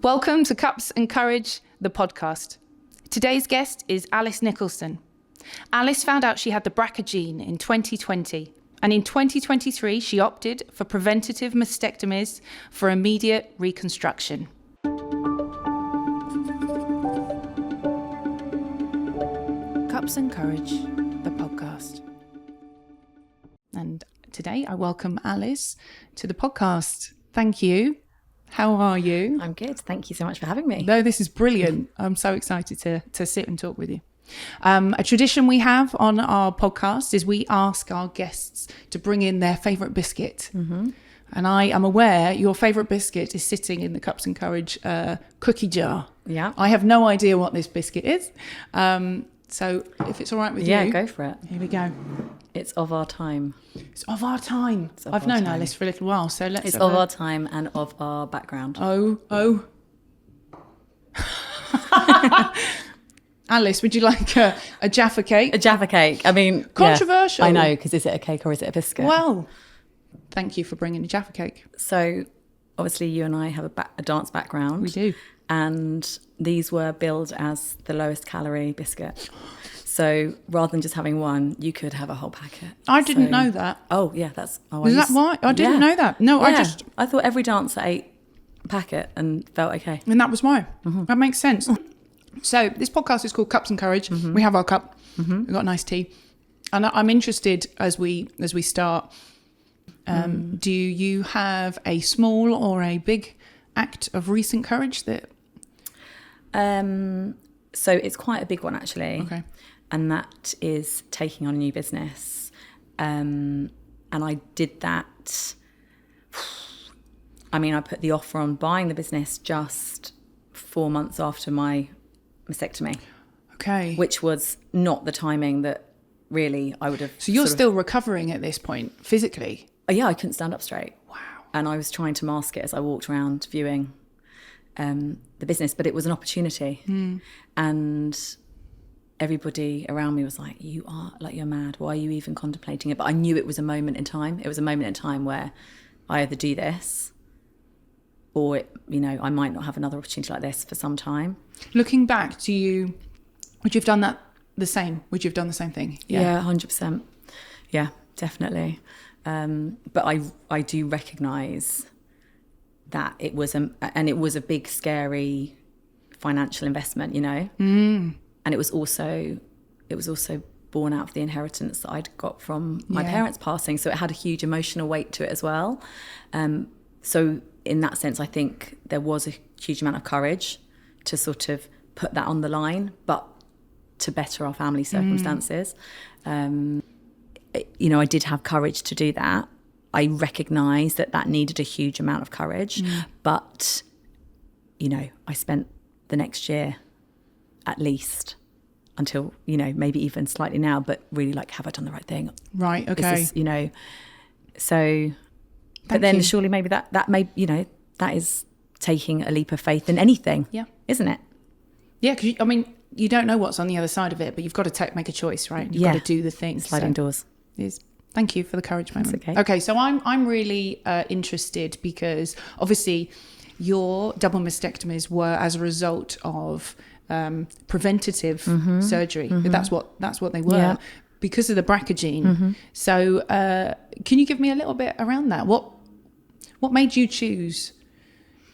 Welcome to Cups and Courage, the podcast. Today's guest is Alice Nicholson. Alice found out she had the BRCA gene in 2020, and in 2023 she opted for preventative mastectomies for immediate reconstruction. Cups and Courage, the podcast. And today I welcome Alice to the podcast. Thank you. How are you? I'm good. Thank you so much for having me. No, this is brilliant. I'm so excited to sit and talk with you. A tradition we have on our podcast is we ask our guests to bring in their favourite biscuit. Mm-hmm. And I am aware your favourite biscuit is sitting in the Cups and Courage cookie jar. Yeah. I have no idea what this biscuit is. So if it's all right with you. Yeah, go for it. Here we go. It's of our time. It's of our time. I've known Alice for a little while, so let's... It's of our time and of our background. Oh. Alice, would you like a Jaffa cake? A Jaffa cake. I mean... Controversial. Yeah, I know, because is it a cake or is it a biscuit? Well, thank you for bringing a Jaffa cake. So, obviously, you and I have a dance background. We do. And these were billed as the lowest calorie biscuit. So rather than just having one, you could have a whole packet. I didn't know that. Oh, yeah, that's... Is that why? I didn't know that. No, yeah. I thought every dancer ate a packet and felt okay. And that was why. Mm-hmm. That makes sense. So this podcast is called Cups and Courage. Mm-hmm. We have our cup. Mm-hmm. We've got nice tea. And I'm interested as we start, do you have a small or a big act of recent courage that... So it's quite a big one, actually. Okay. And that is taking on a new business. And I did that. I mean, I put the offer on buying the business just 4 months after my mastectomy. Okay. Which was not the timing that really I would have... So you're still recovering at this point, physically? Oh, yeah, I couldn't stand up straight. Wow. And I was trying to mask it as I walked around viewing the business, but it was an opportunity. And everybody around me was like, you're mad. Why are you even contemplating it? But I knew it was a moment in time. It was a moment in time where I either do this or, I might not have another opportunity like this for some time. Looking back, would you have done that the same? Would you have done the same thing? Yeah, 100%. Yeah, definitely. But I do recognise that it was a big, scary financial investment, and it was also born out of the inheritance that I'd got from my parents passing, so it had a huge emotional weight to it as well. So in that sense, I think there was a huge amount of courage to sort of put that on the line, but to better our family circumstances. I did have courage to do that. I recognised that needed a huge amount of courage, but, I spent the next year at least until, maybe even slightly now, but really have I done the right thing? Right, okay. So, but then surely maybe that may, that is taking a leap of faith in anything, isn't it? Yeah, because, you don't know what's on the other side of it, but you've got to make a choice, right? You've got to do the thing. Sliding doors. Thank you for the courage moment. That's okay. Okay, so I'm really interested because obviously your double mastectomies were as a result of preventative surgery. Mm-hmm. That's what they were because of the BRCA gene. Mm-hmm. So can you give me a little bit around that? What made you choose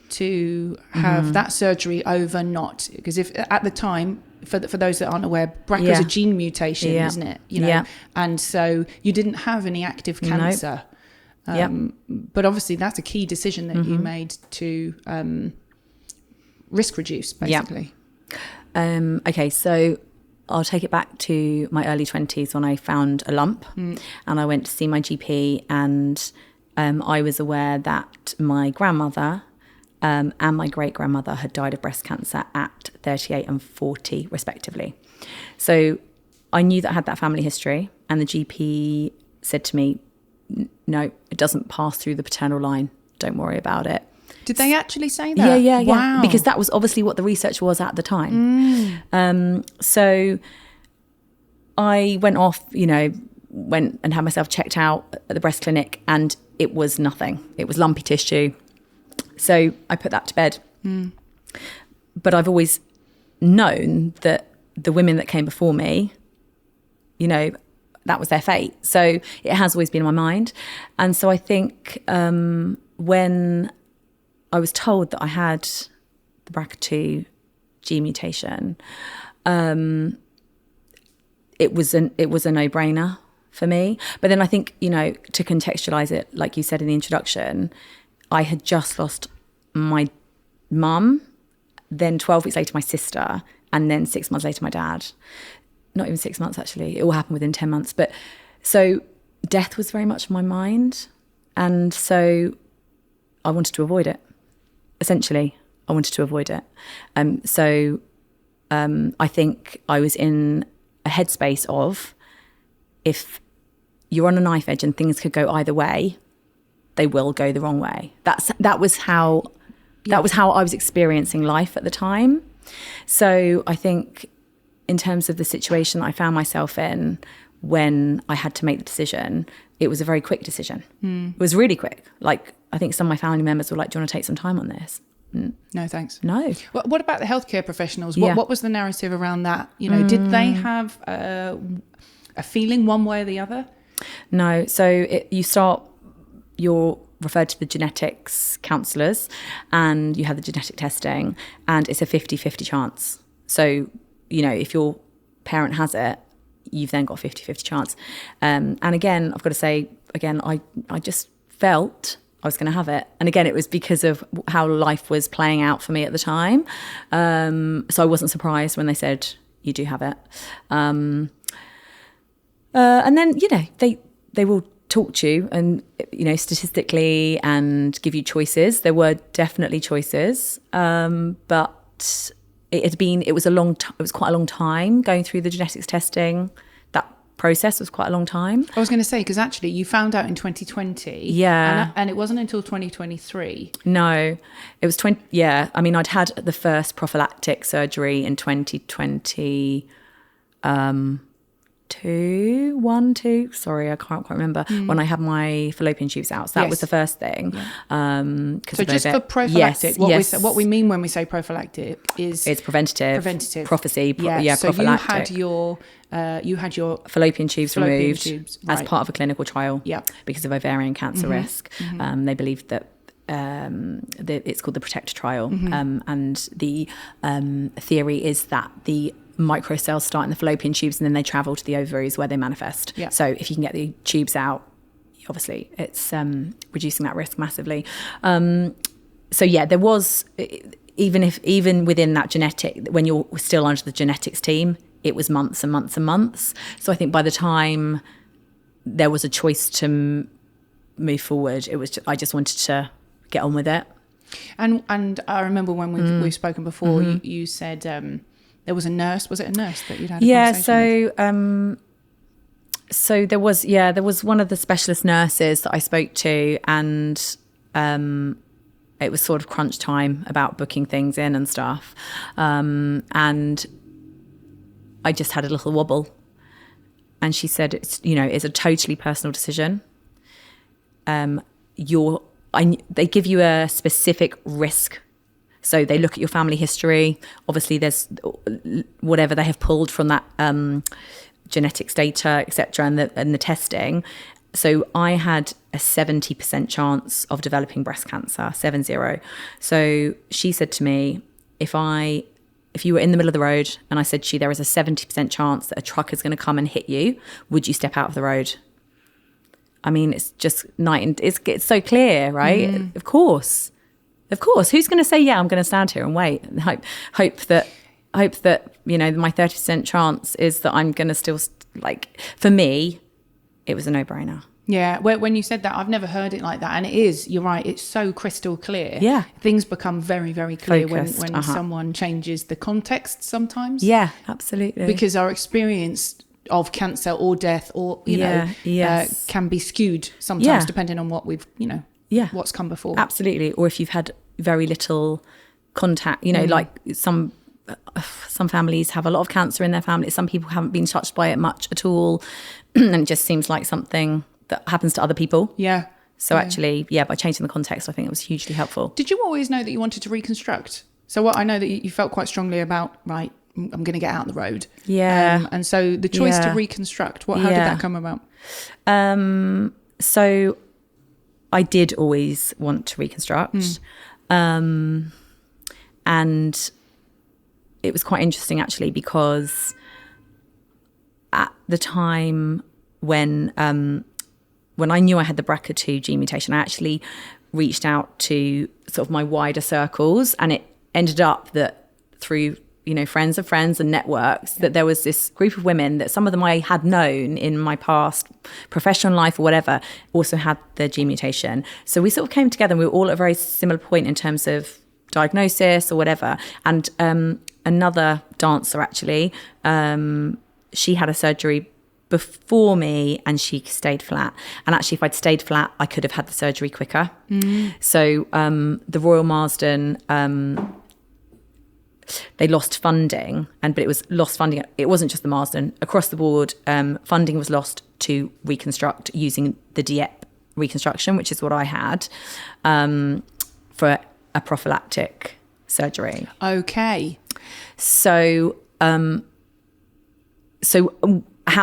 to have that surgery over not? Because if at the time, for those that aren't aware, BRCA is a gene mutation, isn't it? And so you didn't have any active cancer. But obviously that's a key decision that you made to risk reduce, basically. Okay, so I'll take it back to my early 20s when I found a lump and I went to see my GP, and I was aware that my grandmother and my great-grandmother had died of breast cancer at 38 and 40 respectively. So I knew that I had that family history, and the GP said to me, no, it doesn't pass through the paternal line, don't worry about it. Did they actually say that? Yeah. Wow. Because that was obviously what the research was at the time. So I went off, went and had myself checked out at the breast clinic, and it was nothing. It was lumpy tissue. So I put that to bed. But I've always known that the women that came before me, you know, that was their fate. So it has always been in my mind. And so I think when I was told that I had the BRCA2 gene mutation, it was a no-brainer for me. But then I think, you know, to contextualize it, like you said in the introduction, I had just lost my mum, then 12 weeks later my sister, and then 6 months later my dad. Not even 6 months, actually. It all happened within 10 months. But so death was very much on my mind. And so I wanted to avoid it. Essentially, I wanted to avoid it. So I think I was in a headspace of, if you're on a knife edge and things could go either way, they will go the wrong way. That was how I was experiencing life at the time. So I think in terms of the situation that I found myself in when I had to make the decision, it was a very quick decision. It was really quick. Like, I think some of my family members were like, do you want to take some time on this? No, thanks. No. What about the healthcare professionals? Yeah. What was the narrative around that? You know, did they have a feeling one way or the other? No. So you're referred to the genetics counsellors, and you have the genetic testing, and it's a 50-50 chance. So, you know, if your parent has it, you've then got a 50-50 chance. And again, I've got to say, I just felt I was going to have it. And again, it was because of how life was playing out for me at the time. So I wasn't surprised when they said, you do have it. And then, you know, they will talk to you and, you know, statistically, and give you choices. There were definitely choices. But it was quite a long time going through the genetics testing. That process was quite a long time. I was going to say, because actually you found out in 2020. Yeah. And it wasn't until 2023. No, it was 20. Yeah. I mean, I'd had the first prophylactic surgery in 2020. Sorry, I can't quite remember, when I had my fallopian tubes out. So that was the first thing. Yeah. So just for prophylactic, what we mean when we say prophylactic is it's preventative. Prophecy. So prophylactic. you had your fallopian tubes removed right, as part of a clinical trial. Yeah. Because of ovarian cancer risk. They believed that it's called the PROTECT trial, and the theory is that the microcells start in the fallopian tubes and then they travel to the ovaries where they manifest. Yeah. So if you can get the tubes out, obviously it's reducing that risk massively. So yeah, there was, even within that genetic, when you're still under the genetics team, it was months and months and months. So I think by the time there was a choice to move forward, I just wanted to get on with it. And I remember when we've spoken before, you said there was a nurse. Was it a nurse that you'd had a conversation with? So there was one of the specialist nurses that I spoke to, and it was sort of crunch time about booking things in and stuff. And I just had a little wobble, and she said, it's a totally personal decision. They give you a specific risk. So they look at your family history. Obviously, there's whatever they have pulled from that genetics data, etc., and the testing. So I had a 70% chance of developing breast cancer, 70. So she said to me, if you were in the middle of the road and I said to you, there is a 70% chance that a truck is going to come and hit you, would you step out of the road? I mean, it's just it's so clear, right? Of course. Who's going to say, yeah, I'm going to stand here and wait and hope that my 30% chance is that I'm going to still, for me, it was a no-brainer. Yeah, when you said that, I've never heard it like that. And it is, you're right, it's so crystal clear. Yeah. Things become very, very clear Focused, when someone changes the context sometimes. Yeah, absolutely. Because our experience of cancer or death or, can be skewed sometimes depending on what we've, what's come before. Absolutely. Or if you've had very little contact, like some families have a lot of cancer in their family. Some people haven't been touched by it much at all. And it just seems like something that happens to other people. Yeah. So actually, by changing the context, I think it was hugely helpful. Did you always know that you wanted to reconstruct? So what I know that you felt quite strongly about, right, I'm going to get out on the road. Yeah. And so the choice to reconstruct, how did that come about? So I did always want to reconstruct. And it was quite interesting actually, because at the time when I knew I had the BRCA2 gene mutation, I actually reached out to sort of my wider circles, and it ended up that through, you know, friends of friends and networks, that there was this group of women that some of them I had known in my past professional life or whatever also had the gene mutation. So we sort of came together and we were all at a very similar point in terms of diagnosis or whatever. And another dancer actually, she had a surgery before me and she stayed flat. And actually, if I'd stayed flat, I could have had the surgery quicker. So the Royal Marsden, they lost funding, but it was lost funding. It wasn't just the Marsden. Across the board, funding was lost to reconstruct using the DIEP reconstruction, which is what I had, for a prophylactic surgery. Okay. So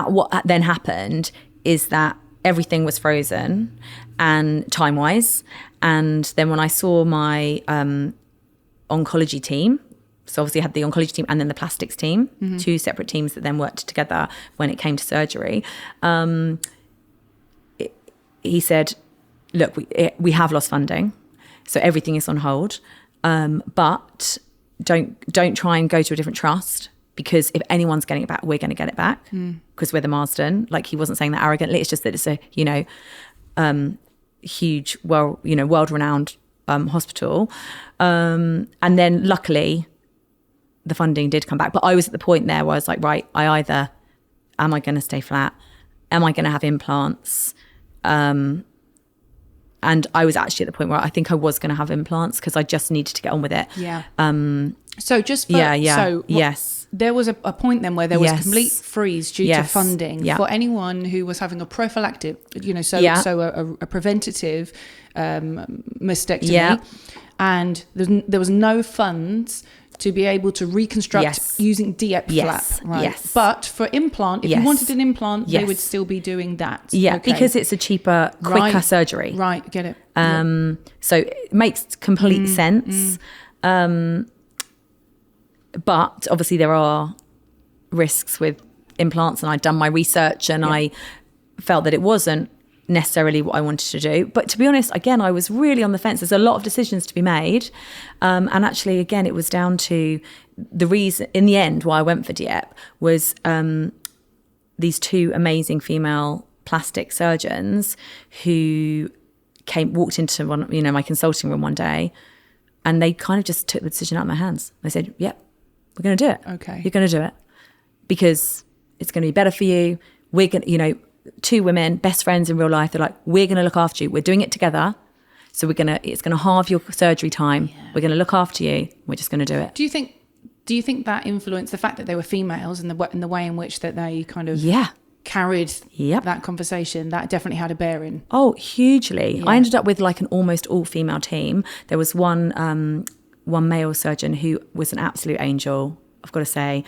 what then happened is that everything was frozen and time-wise. And then when I saw my oncology team, so obviously I had the oncology team and then the plastics team, two separate teams that then worked together when it came to surgery. He said, look, we have lost funding, so everything is on hold. But don't try and go to a different trust, because if anyone's getting it back, we're going to get it back, because we're the Marsden. Like, he wasn't saying that arrogantly. It's just that it's a, you know, huge, world-renowned hospital. And then luckily the funding did come back. But I was at the point there where I was like, right, am I going to stay flat? Am I going to have implants? And I was actually at the point where I think I was going to have implants, because I just needed to get on with it. Yeah. So just for, yes. There was a point then where there was complete freeze due to funding for anyone who was having a prophylactic, you know, so a preventative mastectomy, and there was no funds to be able to reconstruct using DIEP flap, right? Yes. But for implant, if you wanted an implant, they would still be doing that. Yeah, okay. Because it's a cheaper, quicker surgery. Right, get it. So it makes complete sense. But obviously there are risks with implants, and I'd done my research and I felt that it wasn't necessarily what I wanted to do. But to be honest, again, I was really on the fence. There's a lot of decisions to be made. And actually, again, it was down to the reason, in the end, why I went for DIEP was these two amazing female plastic surgeons who walked into my consulting room one day, and they kind of just took the decision out of my hands. They said, yep, we're going to do it. Okay. You're going to do it because it's going to be better for you. We're going to, two women, best friends in real life. They're like, we're going to look after you. We're doing it together. So it's going to halve your surgery time. Yeah. We're going to look after you. We're just going to do it. Do you think that influenced the fact that they were females and the way in which that they kind of carried that conversation? That definitely had a bearing. Oh, hugely. Yeah. I ended up with like an almost all female team. There was one male surgeon who was an absolute angel, I've got to say,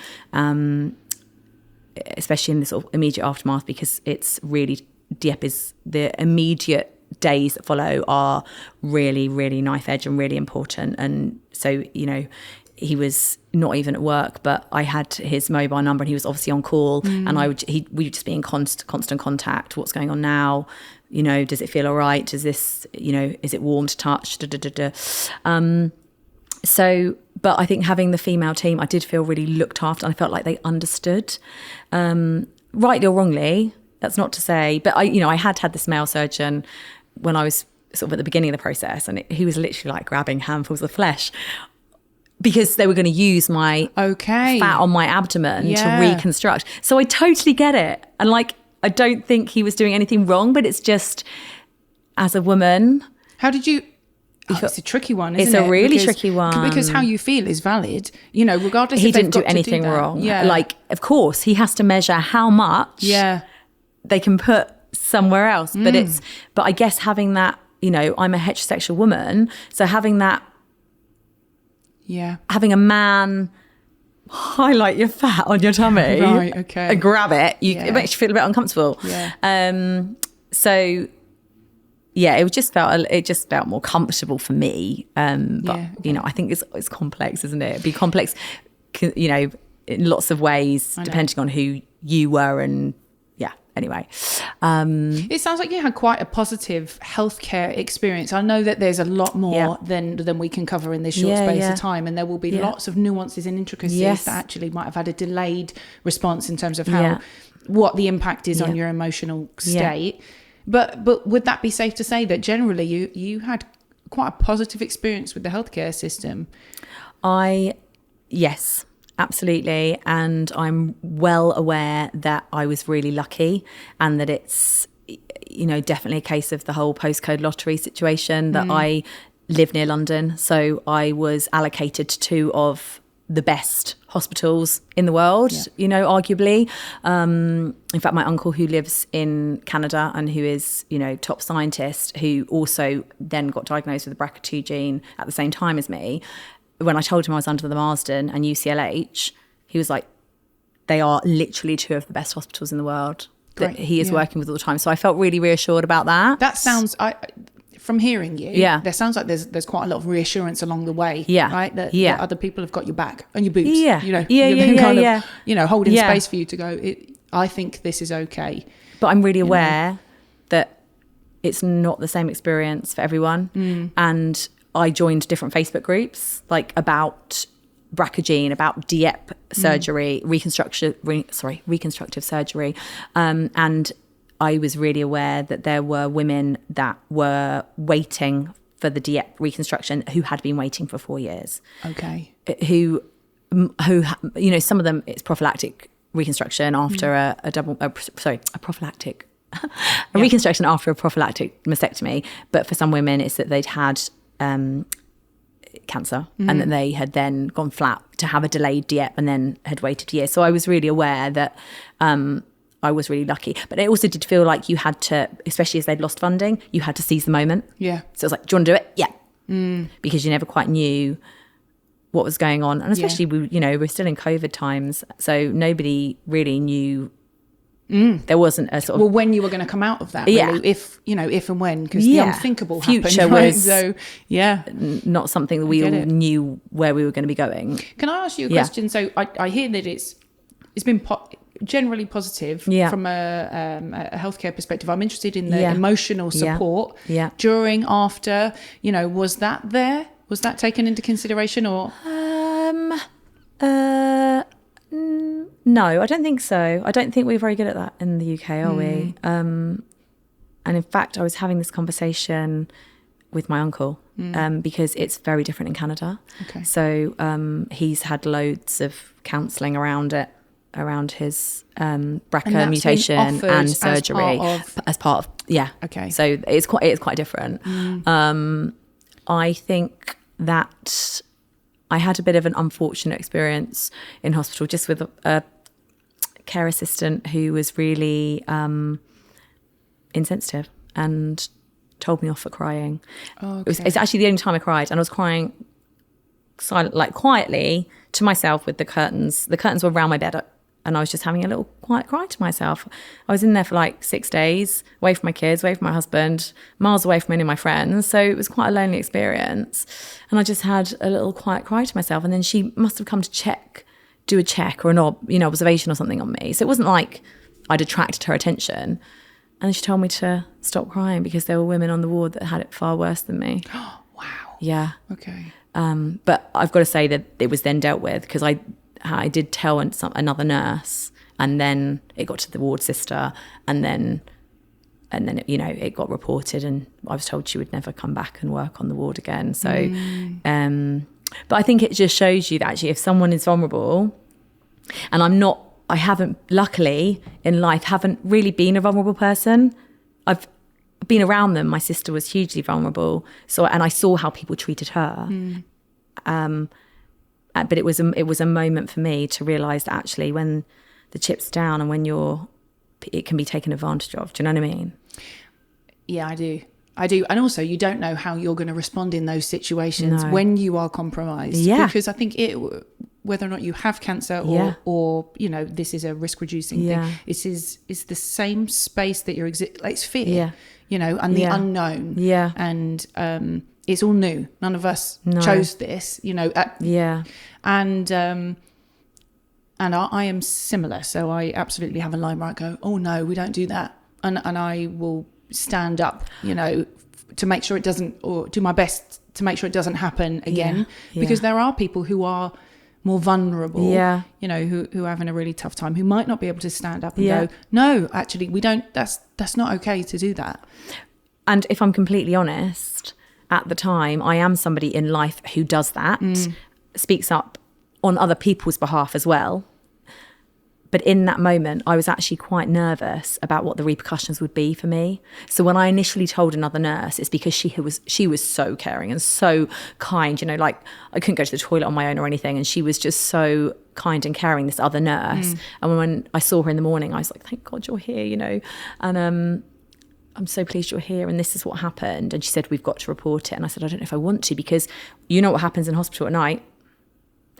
especially in the sort of immediate aftermath, because it's really, DIEP is the immediate days that follow are really, really knife edge and really important. And so, he was not even at work, but I had his mobile number and he was obviously on call, and we would just be in constant contact. What's going on now? Does it feel all right? Does this, is it warm to touch? But I think having the female team, I did feel really looked after, and I felt like they understood, rightly or wrongly. That's not to say, but I had this male surgeon when I was sort of at the beginning of the process, and he was literally like grabbing handfuls of flesh because they were going to use my fat on my abdomen to reconstruct. So I totally get it. And I don't think he was doing anything wrong, but it's just, as a woman. How did you... it's a tricky one, isn't it? It's a really tricky one. Because how you feel is valid, regardless he if they've didn't do got to anything do that. wrong. Yeah. Of course, he has to measure how much they can put somewhere else. But I guess having that, I'm a heterosexual woman, so having that Yeah. Having a man highlight your fat on your tummy, Right, okay. and grab it, it makes you feel a bit uncomfortable. Yeah. So yeah, it just felt more comfortable for me. But you know, I think it's complex, isn't it? It'd be complex, you know, in lots of ways, depending on who you were. And yeah, anyway. It sounds like you had quite a positive healthcare experience. I know that there's a lot more than we can cover in this short space of time, and there will be lots of nuances and intricacies that actually might have had a delayed response in terms of what the impact is on your emotional state. But would that be safe to say that generally you had quite a positive experience with the healthcare system? Yes, absolutely. And I'm well aware that I was really lucky, and that it's, you know, definitely a case of the whole postcode lottery situation, that I live near London. So I was allocated to two of the best hospitals in the world, you know, arguably. In fact, my uncle, who lives in Canada and who is, you know, top scientist, who also then got diagnosed with the BRCA2 gene at the same time as me, when I told him I was under the Marsden and UCLH, he was like, they are literally two of the best hospitals in the world that he is working with all the time. So I felt really reassured about that. That sounds... From hearing you, there sounds like there's quite a lot of reassurance along the way, right? That other people have got your back and your boobs, you know, you know, holding space for you to go, I think this is okay. But I'm really aware that it's not the same experience for everyone. And I joined different Facebook groups, like about BRCA gene, about DIEP surgery, reconstructive surgery, and I was really aware that there were women that were waiting for the DIEP reconstruction who had been waiting for 4 years. Okay. Who, you know, some of them it's prophylactic reconstruction after a prophylactic reconstruction after a prophylactic mastectomy. But for some women, it's that they'd had cancer and that they had then gone flat to have a delayed DIEP and then had waited years. So I was really aware that I was really lucky. But it also did feel like you had to, especially as they'd lost funding, you had to seize the moment. Yeah. So it was like, do you want to do it? Yeah. Because you never quite knew what was going on. And especially, we're still in COVID times. So nobody really knew. There wasn't a sort of... Well, when you were going to come out of that, really, if and when, because the unthinkable future happened, right? was not something that we all knew where we were going to be going. Can I ask you a question? So I hear that it's been generally positive from a healthcare perspective. I'm interested in the emotional support during, after, was that there? Was that taken into consideration or? No, I don't think so. I don't think we're very good at that in the UK, are we? And in fact, I was having this conversation with my uncle because it's very different in Canada. Okay. So he's had loads of counselling around it, around his BRCA mutation and surgery as part of Okay. So it's quite different. I think that I had a bit of an unfortunate experience in hospital, just with a care assistant who was really insensitive and told me off for crying. Oh, okay. It's actually the only time I cried, and I was crying quietly to myself with the curtains. The curtains were around my bed, and I was just having a little quiet cry to myself. I was in there for 6 days, away from my kids, away from my husband, miles away from any of my friends. So it was quite a lonely experience. And I just had a little quiet cry to myself. And then she must have come to do a check or an observation or something on me. So it wasn't like I'd attracted her attention. And she told me to stop crying because there were women on the ward that had it far worse than me. Wow. Yeah. Okay. But I've got to say that it was then dealt with, because I did tell another nurse, and then it got to the ward sister, and then it got reported, and I was told she would never come back and work on the ward again. So, but I think it just shows you that actually, if someone is vulnerable, and I haven't, luckily in life, haven't really been a vulnerable person. I've been around them. My sister was hugely vulnerable, and I saw how people treated her. But it was a moment for me to realise that actually, when the chip's down and when it can be taken advantage of. Do you know what I mean? Yeah, I do. I do. And also, you don't know how you're going to respond in those situations when you are compromised. Yeah. Because I think whether or not you have cancer or you know, this is a risk reducing thing, it's the same space that you're like, it's fear, you know, and the unknown. Yeah. And it's all new. None of us chose this, you know. And I am similar. So I absolutely have a line where I go, oh no, we don't do that. And I will stand up, you know, to make sure it doesn't, or do my best to make sure it doesn't happen again. Because there are people who are more vulnerable, you know, who are having a really tough time, who might not be able to stand up and go, no, actually, we don't, that's not okay to do that. And if I'm completely honest, at the time, I am somebody in life who does that, speaks up on other people's behalf as well. But in that moment, I was actually quite nervous about what the repercussions would be for me. So when I initially told another nurse, it's because she was so caring and so kind, you know, like I couldn't go to the toilet on my own or anything. And she was just so kind and caring, this other nurse. And when I saw her in the morning, I was like, thank God you're here, you know. And I'm so pleased you're here and this is what happened. And she said, we've got to report it. And I said, I don't know if I want to, because you know what happens in hospital at night.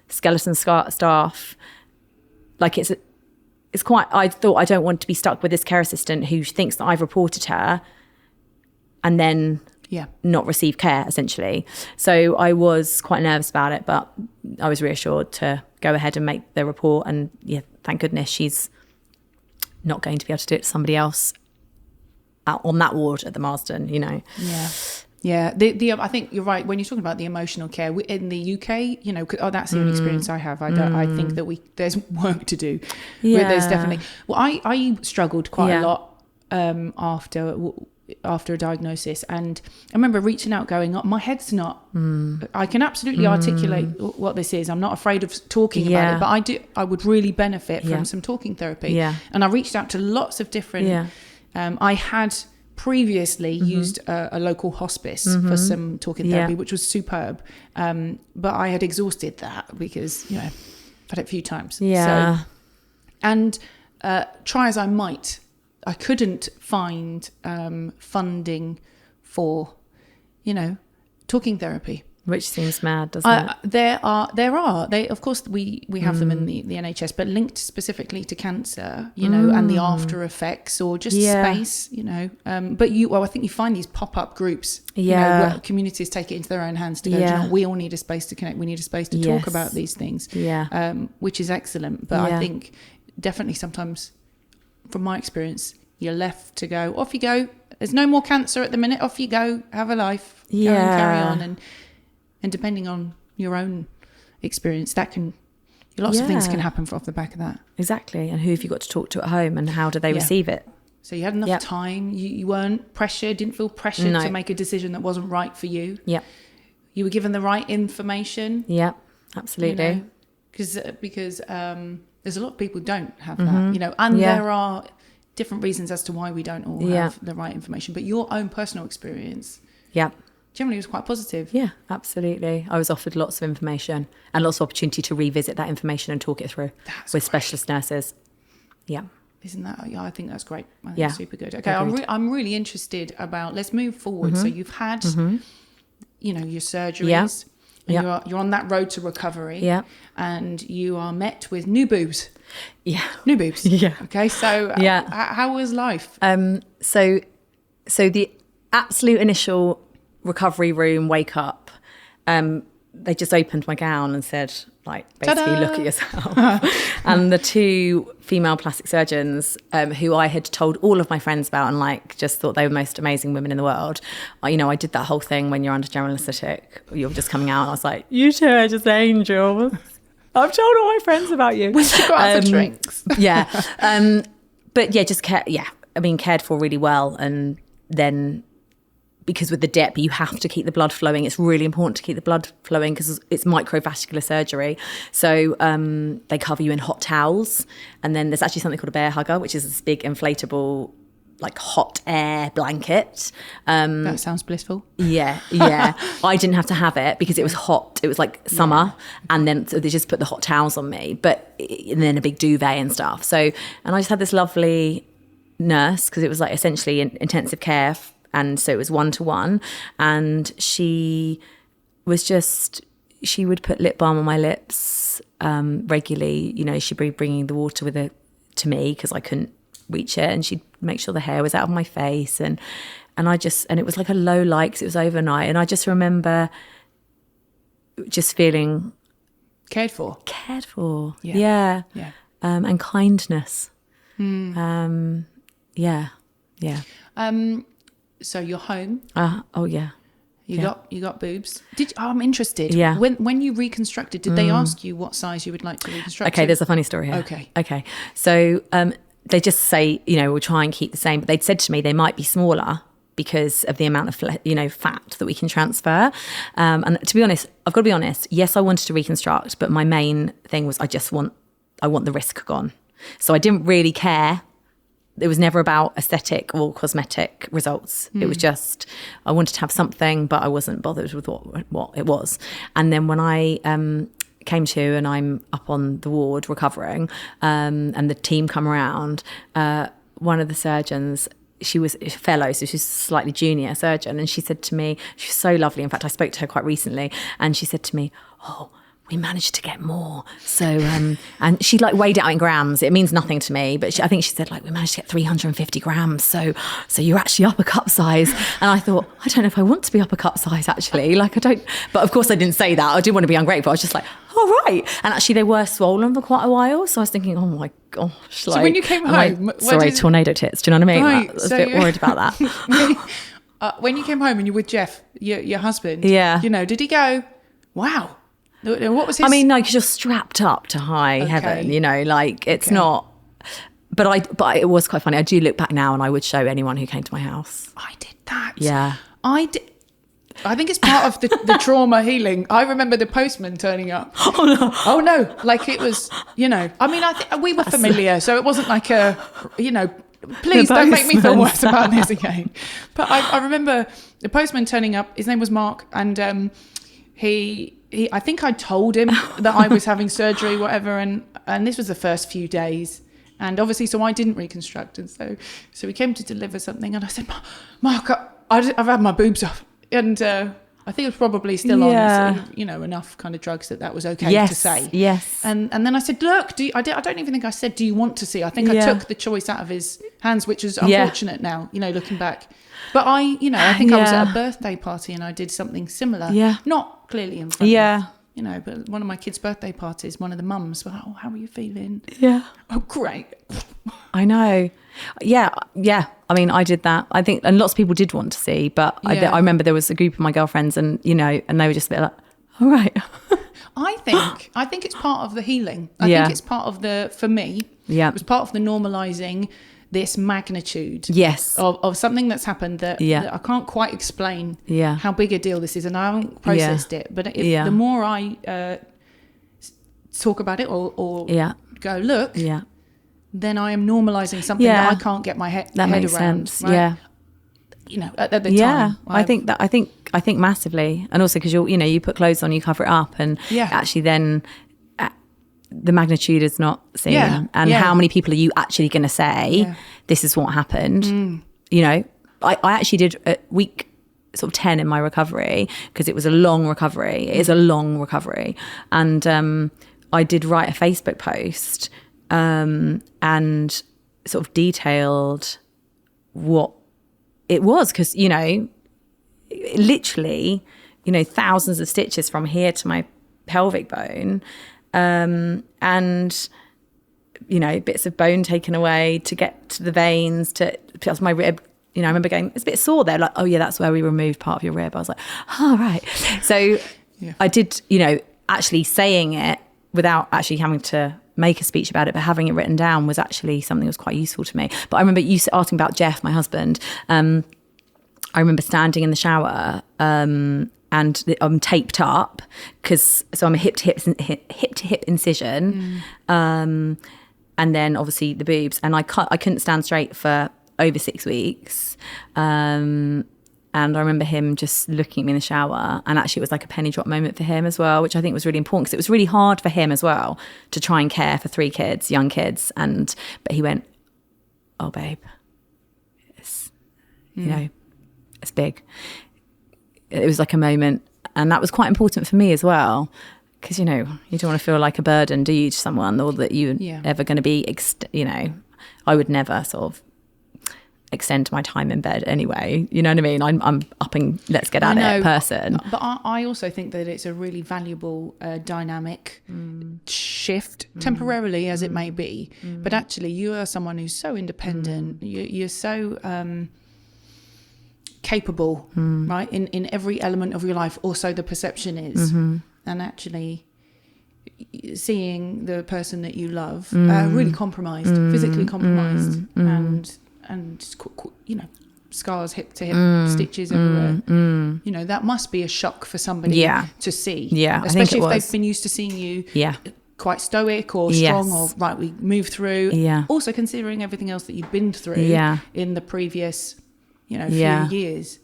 Skeleton staff, like it's quite, I thought, I don't want to be stuck with this care assistant who thinks that I've reported her and then not receive care, essentially. So I was quite nervous about it, but I was reassured to go ahead and make the report. And thank goodness she's not going to be able to do it to somebody else on that ward at the Marsden, you know. Yeah, I think you're right when you're talking about the emotional care in the UK. You know, that's the only experience I have. I think that there's work to do. There's definitely. Well, I struggled quite a lot after a diagnosis, and I remember reaching out, going, "My head's not. I can absolutely articulate what this is. I'm not afraid of talking about it, but I would really benefit from some talking therapy." And I reached out to lots of different. I had previously used a local hospice for some talking therapy, which was superb. But I had exhausted that because, you know, I've had it a few times. So, and try as I might, I couldn't find funding for, you know, talking therapy. Which seems mad, doesn't it? There are. They, of course, we have them in the NHS, but linked specifically to cancer, you know, and the after effects or just space, you know. But I think you find these pop-up groups, you know, where communities take it into their own hands to go, you know, we all need a space to connect. We need a space to talk about these things, which is excellent. But I think definitely sometimes, from my experience, you're left to go, off you go. There's no more cancer at the minute. Off you go. Have a life. Carry on. And depending on your own experience, lots of things can happen off the back of that. Exactly. And who have you got to talk to at home and how do they receive it? So you had enough time. You weren't pressured, didn't feel pressured to make a decision that wasn't right for you. Yeah. You were given the right information. Yeah, absolutely. You know, because there's a lot of people who don't have that, you know, and there are different reasons as to why we don't all have the right information. But your own personal experience. Yeah. Generally was quite positive. Yeah, absolutely. I was offered lots of information and lots of opportunity to revisit that information and talk it through with specialist nurses. Yeah. Isn't that, I think that's great. I think it's super good. Okay, I'm really interested about, let's move forward. So you've had, you know, your surgeries and you're on that road to recovery and you are met with new boobs. Yeah. New boobs. Yeah. Okay, so how was life? So the absolute initial recovery room wake up, they just opened my gown and said, like, basically, ta-da! Look at yourself. And the two female plastic surgeons who I had told all of my friends about and like just thought they were the most amazing women in the world. You know, I did that whole thing when you're under general anaesthetic, you're just coming out and I was like, you two are just angels. I've told all my friends about you. We should go out for drinks. But yeah, just cared for really well. And then because with the DEP, you have to keep the blood flowing. It's really important to keep the blood flowing because it's microvascular surgery. So they cover you in hot towels. And then there's actually something called a bear hugger, which is this big inflatable, like hot air blanket. That sounds blissful. Yeah. I didn't have to have it because it was hot. It was like summer. And then so they just put the hot towels on me, and then a big duvet and stuff. So, and I just had this lovely nurse because it was like essentially intensive care And so it was 1-to-1. And she would put lip balm on my lips regularly. You know, she'd be bringing the water with her to me because I couldn't reach it, and she'd make sure the hair was out of my face, and it was like a low light because it was overnight, and I just remember just feeling cared for. Yeah. And kindness. So you're home. Oh yeah. You got boobs. I'm interested. Yeah. When you reconstructed, did they ask you what size you would like to reconstruct? Okay, there's a funny story here. Okay. So they just say, you know, we'll try and keep the same. But they'd said to me they might be smaller because of the amount of fat that we can transfer. And to be honest, I've got to be honest. Yes, I wanted to reconstruct, but my main thing was I want the risk gone. So I didn't really care. It was never about aesthetic or cosmetic results. It was just, I wanted to have something, but I wasn't bothered with what it was. And then when I came to, and I'm up on the ward recovering, and the team come around, one of the surgeons, she was a fellow, so she's a slightly junior surgeon, and she said to me, she's so lovely. In fact, I spoke to her quite recently, and she said to me, "Oh, we managed to get more." So, and she like weighed it out in grams. It means nothing to me, but I think she said like, we managed to get 350 grams. So you're actually upper cup size. And I thought, I don't know if I want to be upper cup size actually. Like I don't, but of course I didn't say that. I didn't want to be ungrateful. I was just like, all right. And actually they were swollen for quite a while. So I was thinking, oh my gosh. So when you came home, tornado tits. Do you know what I mean? Right, I was a bit worried about that. When you came home and you're with Jeff, your husband, yeah, you know, did he go, wow? What was his... I mean, no, because you're strapped up to high heaven, you know, like it's not... But it was quite funny. I do look back now and I would show anyone who came to my house. I did that. Yeah. I think it's part of the trauma healing. I remember the postman turning up. Oh no. Like it was, you know, I mean, we were familiar, so it wasn't like a, you know, please don't make me feel worse about this again. But I remember the postman turning up. His name was Mark, and I think I told him that I was having surgery, whatever, and this was the first few days, and obviously, so I didn't reconstruct, and so he came to deliver something, and I said, Mark, I've had my boobs off, and I think it was probably still on, you know, enough kind of drugs that was okay to say. Yes. And then I said, look, I don't even think I said, do you want to see? I think I took the choice out of his hands, which is unfortunate now, you know, looking back. But I think I was at a birthday party and I did something similar. Yeah. Not clearly in front of, you know, but one of my kids' birthday parties, one of the mums was, oh, how are you feeling? Yeah. Oh, great. I know. Yeah. I mean, I did that. I think, and lots of people did want to see, but I remember there was a group of my girlfriends and, you know, and they were just a bit like, all right. I think it's part of the healing. I think it's part of for me, it was part of the normalizing this magnitude of something that's happened that I can't quite explain how big a deal this is, and I haven't processed it. But the more I talk about it or go, look, then I am normalizing something that I can't get my head makes around. Sense. Right? Yeah. You know, at the time. I think massively. And also because you put clothes on, you cover it up, and actually then the magnitude is not seen, and how many people are you actually going to say this is what happened? You know, I actually did a week sort of 10 in my recovery because it was a long recovery. It is a long recovery, and I did write a Facebook post and sort of detailed what it was, because you know, literally, you know, thousands of stitches from here to my pelvic bone. And you know, bits of bone taken away to get to the veins, to my rib. You know, I remember going, it's a bit sore there. Like, oh yeah, that's where we removed part of your rib. I was like, oh right. So I did, you know, actually saying it without actually having to make a speech about it, but having it written down was actually something that was quite useful to me. But I remember you asking about Jeff, my husband. I remember standing in the shower, and I'm taped up so I'm a hip to hip incision, and then obviously the boobs, and I couldn't stand straight for over 6 weeks, and I remember him just looking at me in the shower, and actually it was like a penny drop moment for him as well, which I think was really important because it was really hard for him as well to try and care for 3 kids, young kids, but he went, oh babe, it's, you know, It's big. It was like a moment, and that was quite important for me as well, because you don't want to feel like a burden, do you, to someone, or that you're ever going to be I would never sort of extend my time in bed anyway, you know what I mean? I'm up and let's get at it person. But I also think that it's a really valuable dynamic shift, temporarily as it may be, but actually you are someone who's so independent, you're so capable, right, in every element of your life, or so the perception is. And actually seeing the person that you love really compromised, physically compromised, and scars hip to hip, stitches everywhere. That must be a shock for somebody to see. Especially if they've been used to seeing you quite stoic or strong, or right, we move through. Also considering everything else that you've been through in the previous few years.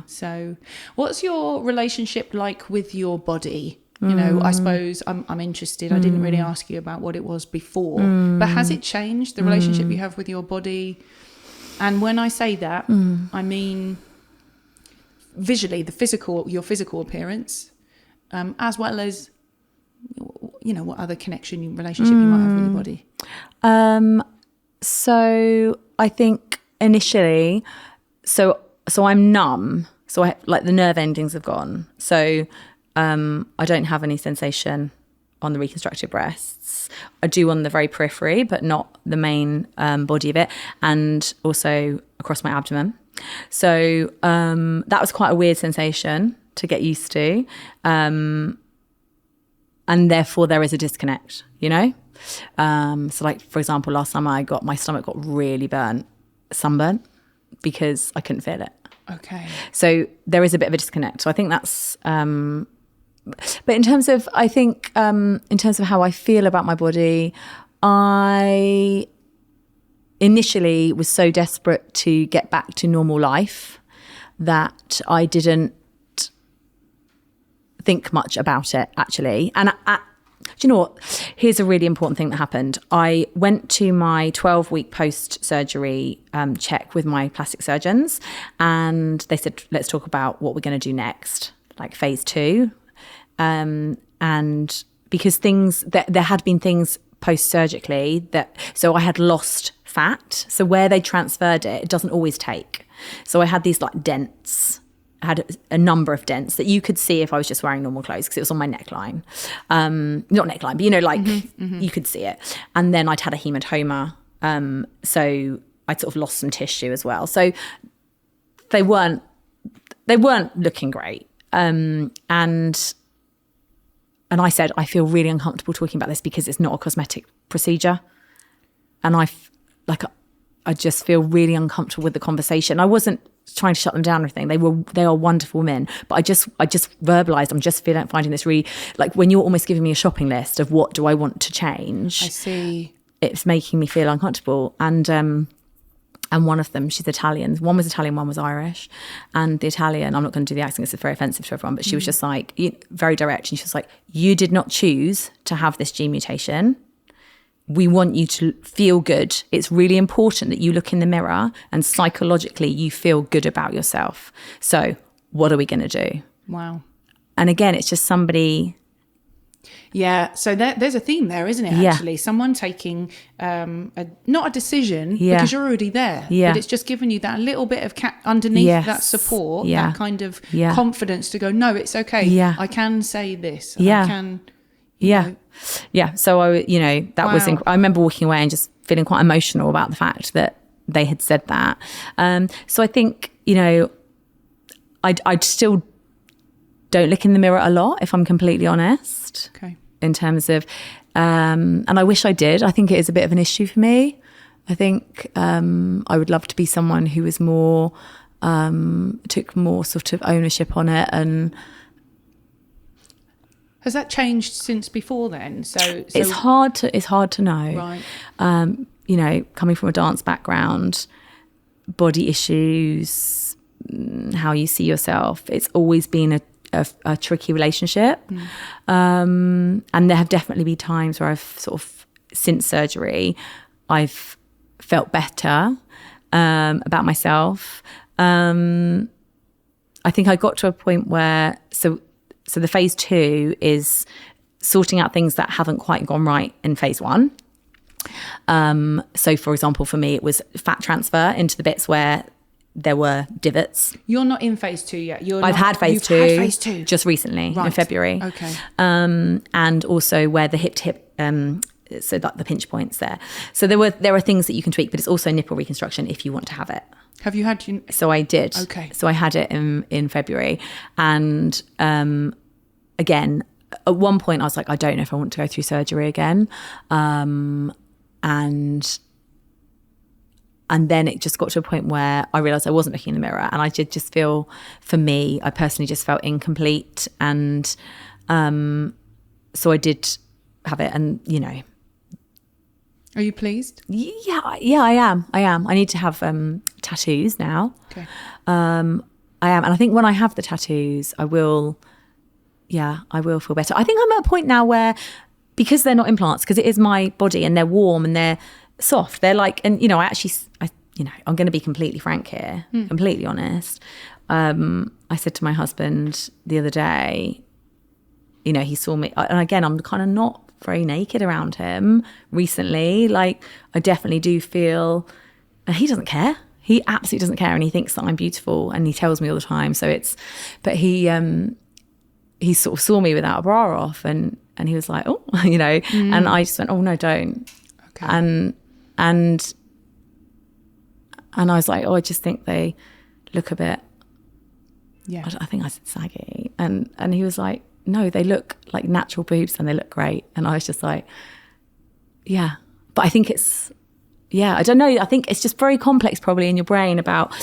So what's your relationship like with your body? I suppose I'm interested. I didn't really ask you about what it was before, but has it changed, the relationship you have with your body? And when I say that, I mean visually, your physical appearance, as well as what other relationship you might have with your body. So I think initially, so I'm numb. So the nerve endings have gone. So I don't have any sensation on the reconstructed breasts. I do on the very periphery, but not the main body of it, and also across my abdomen. So that was quite a weird sensation to get used to, and therefore there is a disconnect, So like, for example, last summer my stomach got really sunburnt, because I couldn't feel it. Okay. So there is a bit of a disconnect. So I think that's... but in terms of how I feel about my body, I initially was so desperate to get back to normal life that I didn't think much about it, actually. And do you know what? Here's a really important thing that happened. I went to my 12-week post-surgery check with my plastic surgeons, and they said, let's talk about what we're going to do next, like phase 2. And because there had been things post-surgically so I had lost fat. So where they transferred it doesn't always take. So I had these like dents. I had a number of dents that you could see if I was just wearing normal clothes, because it was on my neckline. Not neckline, but you could see it. And then I'd had a hematoma. So I'd sort of lost some tissue as well. So they weren't looking great. And I said, I feel really uncomfortable talking about this because it's not a cosmetic procedure. And I just feel really uncomfortable with the conversation. I wasn't trying to shut them down or anything. They are wonderful women. But I just verbalized, I'm just finding this really, like, when you're almost giving me a shopping list of what do I want to change. I see. It's making me feel uncomfortable. And one of them, she's Italian. One was Italian, one was Irish. And the Italian, I'm not going to do the accent, it's very offensive to everyone, but she was just like, very direct. And she was like, you did not choose to have this gene mutation. We want you to feel good. It's really important that you look in the mirror and psychologically you feel good about yourself. So what are we going to do? Wow. And again, it's just somebody... Yeah, so there's a theme there, isn't it, actually? Someone taking not a decision, because you're already there, but it's just giving you that little bit of underneath that support, that kind of confidence to go, no, it's okay, I can say this, I can... Yeah. So that was, I remember walking away and just feeling quite emotional about the fact that they had said that. So I think, I'd still don't look in the mirror a lot, if I'm completely honest. Okay. In terms of, and I wish I did. I think it is a bit of an issue for me. I think I would love to be someone who was more, took more sort of ownership on it. And has that changed since before then? So it's hard to know. Right. Coming from a dance background, body issues, how you see yourself, it's always been a tricky relationship. And there have definitely been times where I've sort of, since surgery, I've felt better about myself. I think I got to a point where, so the phase 2 is sorting out things that haven't quite gone right in phase 1. So for example, for me, it was fat transfer into the bits where there were divots. You're not in phase 2 yet. I've had phase 2. Had phase 2 just recently in February. Okay. And also where the hip to hip, so like the pinch points there. So there are things that you can tweak, but it's also nipple reconstruction if you want to have it. Have you had? So I did. Okay. So I had it in February, and again, at one point I was like, I don't know if I want to go through surgery again, and then it just got to a point where I realised I wasn't looking in the mirror, and I did just feel, for me, I personally just felt incomplete, and so I did have it, and Are you pleased? Yeah, I am. I need to have tattoos now. Okay. I am, and I think when I have the tattoos, I will feel better. I think I'm at a point now where, because they're not implants, because it is my body and they're warm and they're soft, they're like, and I'm going to be completely frank here, completely honest. I said to my husband the other day, he saw me, and again, I'm kind of not very naked around him recently. Like, I definitely do feel, and he doesn't care. He absolutely doesn't care, and he thinks that I'm beautiful, and he tells me all the time. So but he sort of saw me without a bra off, and he was like, oh, and I just went, oh no, don't. Okay. And I was like, oh, I just think they look a bit. Yeah. I think I said saggy, and he was like, no, they look like natural boobs and they look great. And I was just like, yeah. But I think I don't know. I think it's just very complex probably in your brain about,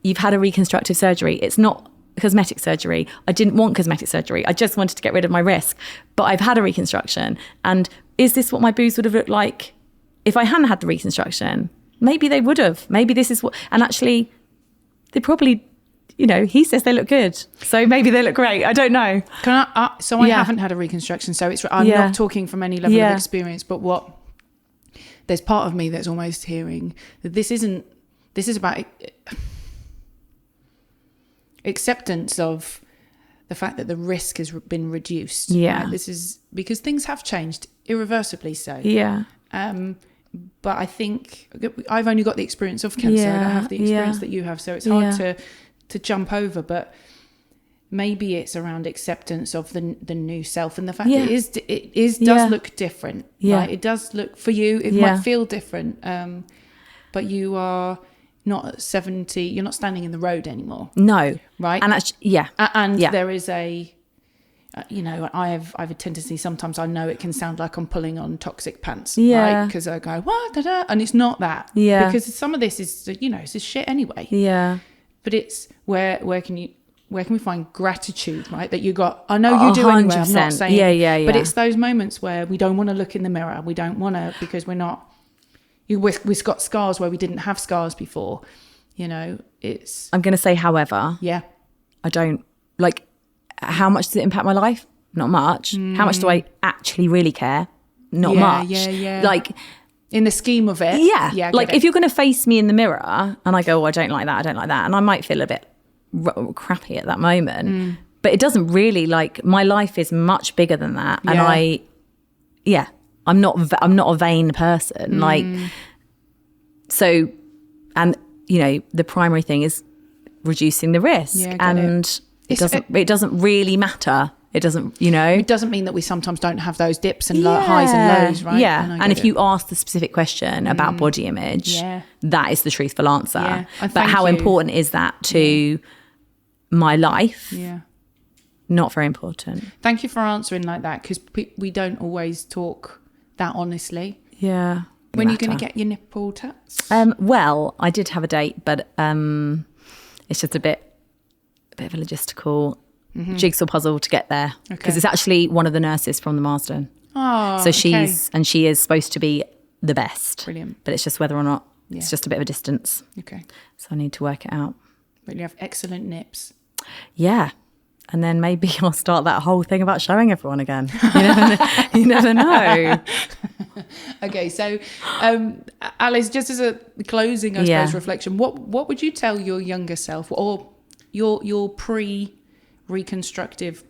you've had a reconstructive surgery. It's not cosmetic surgery. I didn't want cosmetic surgery. I just wanted to get rid of my risk. But I've had a reconstruction. And is this what my boobs would have looked like if I hadn't had the reconstruction? Maybe they would have. Maybe this is what, and actually they probably, he says they look good, so maybe they look great. I don't know. I haven't had a reconstruction, so I'm not talking from any level of experience, but there's part of me that's almost hearing that this is about acceptance of the fact that the risk has been reduced. Yeah. Right? This is because things have changed irreversibly so. Yeah. But I think I've only got the experience of cancer. I don't have the experience that you have, so it's hard to jump over, but maybe it's around acceptance of the new self and the fact that it does look different. Right? It does look, for you, it might feel different, but you are not at 70, you're not standing in the road anymore. No. Right? And there is a I have a tendency, sometimes I know it can sound like I'm pulling on toxic pants, right? Because I go, what, and it's not that, because some of this is, it's just shit anyway. But it's where can we find gratitude, right? That you got, I know you do anyway, I'm not saying, but it's those moments where we don't want to look in the mirror, we don't want to, because we've got scars where we didn't have scars before, it's. I'm going to say, however, I don't, like, how much does it impact my life? Not much. How much do I actually really care? Not much. Like, in the scheme of it. Like, if you're going to face me in the mirror and I go, oh, I don't like that, and I might feel a bit crappy at that moment, but it doesn't really, like, my life is much bigger than that, and I'm not a vain person, like, so, and the primary thing is reducing the risk, and it doesn't really matter. It doesn't, It doesn't mean that we sometimes don't have those dips and highs and lows, right? Yeah. And if you ask the specific question about body image, that is the truthful answer. But how important is that to my life? Not very important. Thank you for answering like that, because we don't always talk that honestly. Yeah. When are you going to get your nipple tats? Well, I did have a date, but it's just a bit of a logistical jigsaw puzzle to get there, because it's actually one of the nurses from the Marsden. So she is supposed to be the best. Brilliant. But it's just whether or not it's just a bit of a distance. Okay. So I need to work it out. But you have excellent nips. Yeah. And then maybe I'll start that whole thing about showing everyone again. You never know. Okay, so Alice, just as a closing, I suppose, reflection, what would you tell your younger self, or your pre-reconstructive,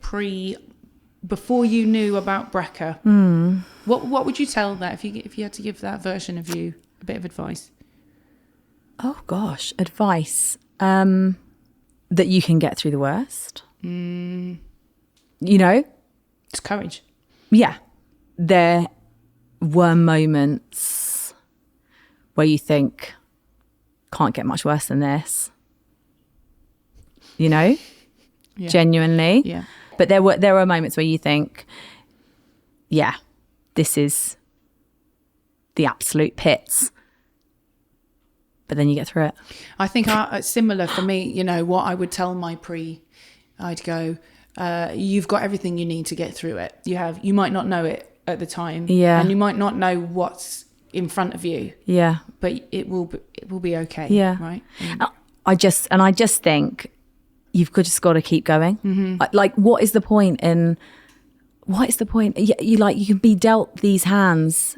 before you knew about BRCA, what would you tell that if you had to give that version of you a bit of advice? Oh gosh, advice that you can get through the worst. You know, It's courage. yeah. There were moments where you think, can't get much worse than this. You know, Yeah. genuinely. Yeah. But there were moments where you think, yeah, this is the absolute pits. But then you get through it. I think it's similar for me. You know, what I would tell my I'd go, you've got everything you need to get through it. You might not know it at the time. Yeah. And you might not know what's in front of you. Yeah. But it will be okay. Yeah. Right. I just think you've just got to keep going. Mm-hmm. Like, what is the point? You can be dealt these hands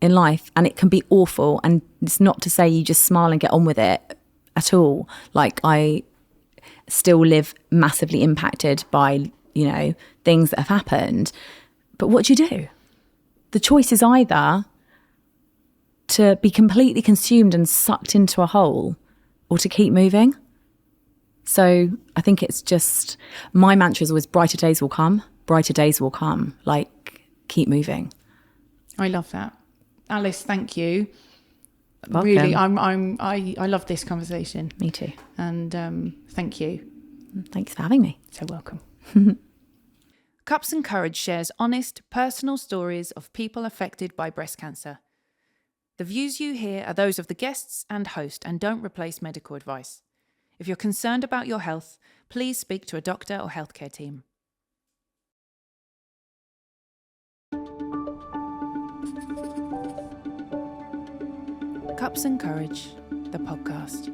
in life and it can be awful, and it's not to say you just smile and get on with it at all. Like, I still live massively impacted by, you know, things that have happened. But what do? The choice is either to be completely consumed and sucked into a hole or to keep moving. So I think it's just, my mantra is always brighter days will come. Like, keep moving. I love that. Alice, thank you. Welcome. Really, I love this conversation. Me too. And thank you. Thanks for having me. So welcome. Cups and Courage shares honest, personal stories of people affected by breast cancer. The views you hear are those of the guests and host and don't replace medical advice. If you're concerned about your health, please speak to a doctor or healthcare team. Cups and Courage, the podcast.